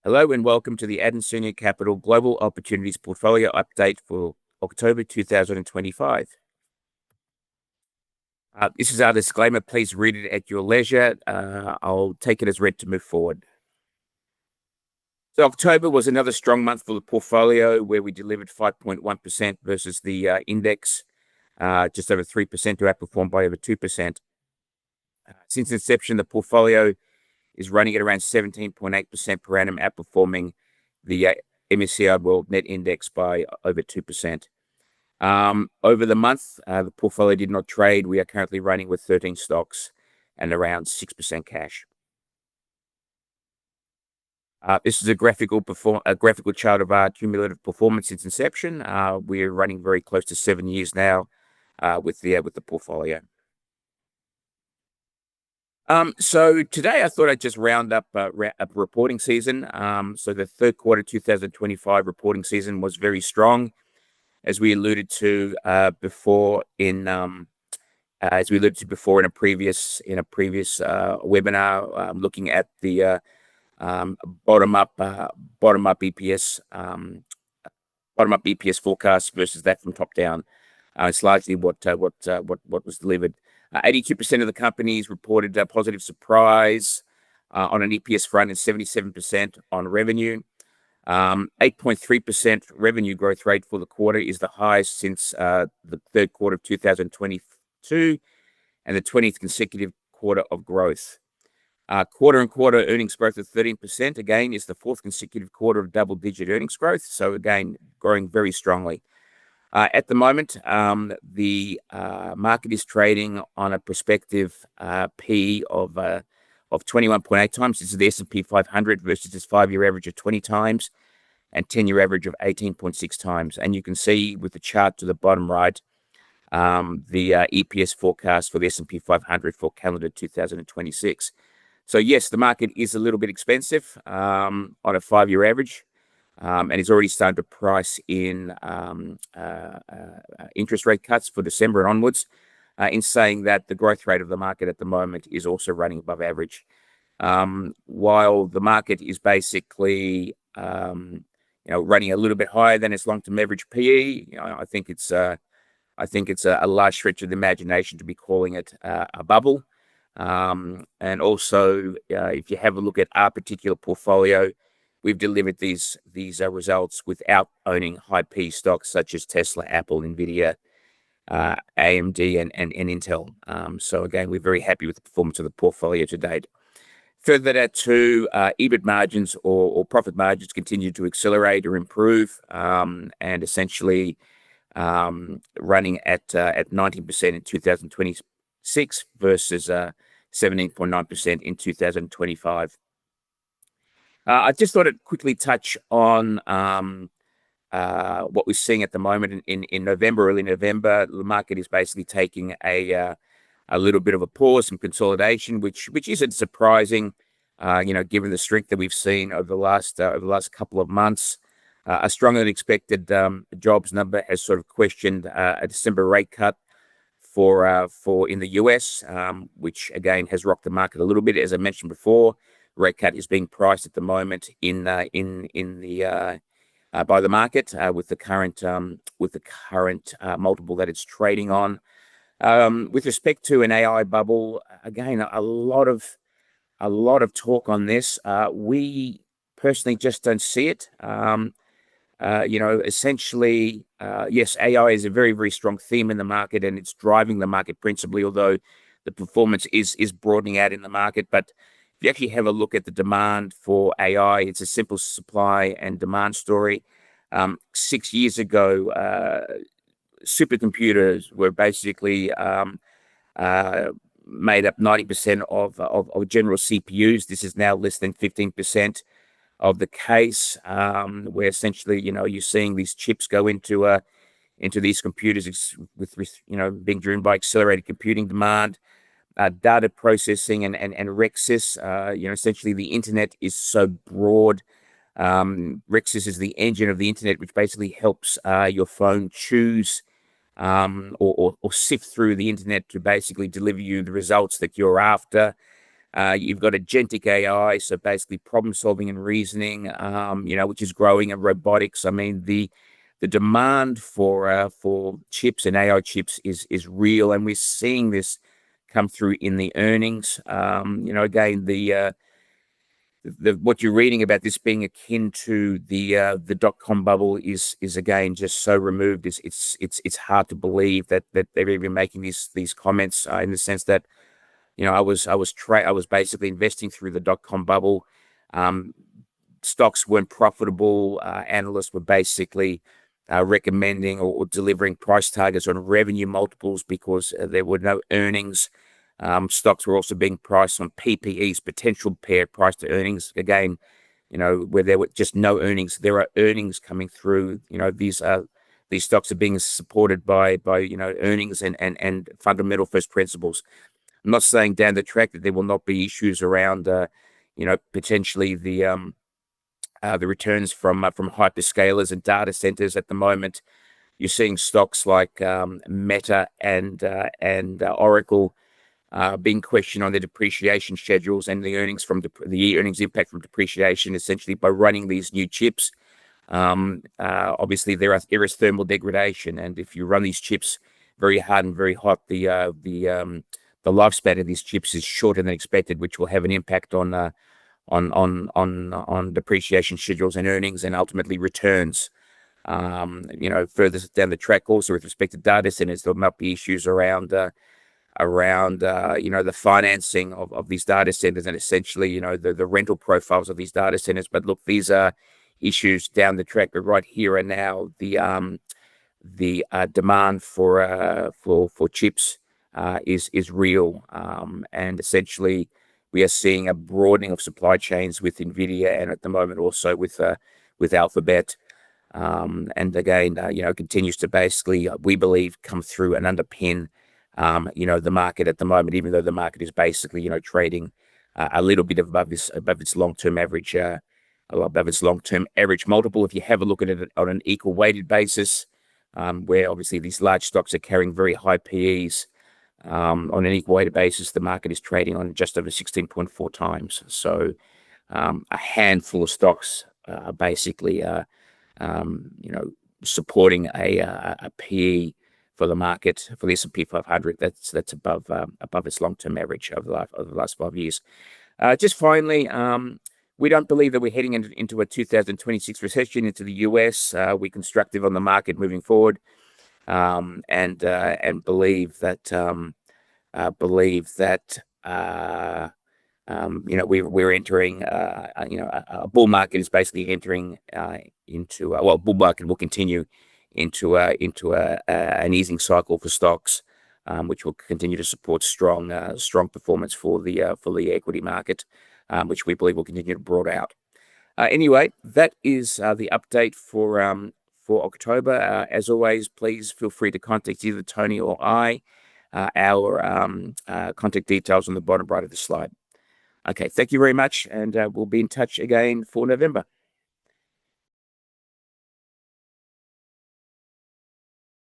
Hello and welcome to the Adansonia Capital Global Opportunities Portfolio Update for October 2025. This is our disclaimer. Please read it at your leisure. I'll take it as read to move forward. So October was another strong month for the portfolio where we delivered 5.1% versus the index, just over 3% to outperform by over 2%. Since inception, the portfolio is running at around 17.8% per annum, outperforming the MSCI World Net Index by over 2%. Over the month, the portfolio did not trade. We are currently running with 13 stocks and around 6% cash. This is a graphical chart of our cumulative performance since inception. We're running very close to 7 years now with the portfolio. So today I thought I'd just round up reporting season. So the third quarter 2025 reporting season was very strong, as we alluded to before in a previous webinar, looking at the bottom up EPS forecast versus that from top down. It's largely what was delivered. 82% of the companies reported a positive surprise on an EPS front and 77% on revenue. 8.3% revenue growth rate for the quarter is the highest since the third quarter of 2022 and the 20th consecutive quarter of growth. Quarter-on-quarter earnings growth of 13%, again, is the fourth consecutive quarter of double-digit earnings growth. So again, growing very strongly. At the moment, the market is trading on a prospective P of 21.8 times. This is the S&P 500 versus its 5-year average of 20 times and 10-year average of 18.6 times. And you can see with the chart to the bottom right, the EPS forecast for the S&P 500 for calendar 2026. So yes, the market is a little bit expensive on a 5-year average. And it's already started to price in interest rate cuts for December and onwards, in saying that the growth rate of the market at the moment is also running above average. While the market is basically running a little bit higher than its long-term average PE, I think it's a large stretch of the imagination to be calling it a bubble. And also, if you have a look at our particular portfolio, we've delivered these results without owning high P stocks such as Tesla, Apple, Nvidia, AMD, and Intel. So again, we're very happy with the performance of the portfolio to date. Further that to EBIT margins or profit margins continue to accelerate or improve, and essentially running at 19% in 2026 versus 17.9% in 2025. I just thought I'd quickly touch on what we're seeing at the moment in November, early November. The market is basically taking a little bit of a pause, some consolidation, which isn't surprising, given the strength that we've seen over the last couple of months. A stronger than expected jobs number has sort of questioned a December rate cut for in the US, which again has rocked the market a little bit. As I mentioned before, rate cut is being priced at the moment by the market with the current multiple that it's trading on. With respect to an AI bubble, again, a lot of talk on this. We personally just don't see it. Essentially, yes, AI is a very, very strong theme in the market, and it's driving the market principally, although the performance is broadening out in the market. But if you actually have a look at the demand for AI, it's a simple supply and demand story. 6 years ago, supercomputers were basically made up 90% of general CPUs. This is now less than 15% of the case, where essentially, you're seeing these chips go into these computers with being driven by accelerated computing demand. Data processing and RecSys, essentially the internet is so broad. RecSys is the engine of the internet, which basically helps your phone choose or sift through the internet to basically deliver you the results that you're after. You've got agentic AI, so basically problem solving and reasoning, which is growing, and robotics. I mean, the demand for chips and AI chips is real, and we're seeing this come through in the earnings. Again, the what you're reading about this being akin to the dot-com bubble is again just so removed. It's hard to believe that they're even making these comments, in the sense that I was basically investing through the dot-com bubble. Um, Stocks weren't profitable. Analysts were basically recommending or delivering price targets on revenue multiples because there were no earnings. Stocks were also being priced on PPEs, potential pair price to earnings. Again, where there were just no earnings, there are earnings coming through. These stocks are being supported by earnings and fundamental first principles. I'm not saying down the track that there will not be issues around, potentially the returns from hyperscalers and data centers. At the moment, you're seeing stocks like Meta and Oracle being questioned on their depreciation schedules and the earnings the earnings impact from depreciation, essentially by running these new chips. Obviously, there is thermal degradation, and if you run these chips very hard and very hot, the lifespan of these chips is shorter than expected, which will have an impact on depreciation schedules and earnings, and ultimately returns. Further down the track, also with respect to data centers, there might be issues around the financing of these data centers, and essentially the rental profiles of these data centers. But look, these are issues down the track, but right here and now, the demand for chips is real, and essentially we are seeing a broadening of supply chains with Nvidia, and at the moment also with Alphabet. And again, continues to basically, we believe, come through and underpin the market at the moment, even though the market is basically trading a little bit above its long-term average, above its long-term average multiple. If you have a look at it on an equal weighted basis, where obviously these large stocks are carrying very high PEs, on an equal weighted basis, the market is trading on just over 16.4 times. So a handful of stocks basically supporting a PE for the market, for the S&P 500 that's above its long-term average over the last 5 years. Just finally, we don't believe that we're heading into a 2026 recession into the US. We're constructive on the market moving forward, and believe that we're entering, a bull market is basically entering bull market will continue into an easing cycle for stocks, which will continue to support strong performance for the equity market, which we believe will continue to broaden out. Anyway, that is the update for October. As always, please feel free to contact either Tony or I. Our contact details on the bottom right of the slide. Okay, thank you very much, and we'll be in touch again for November.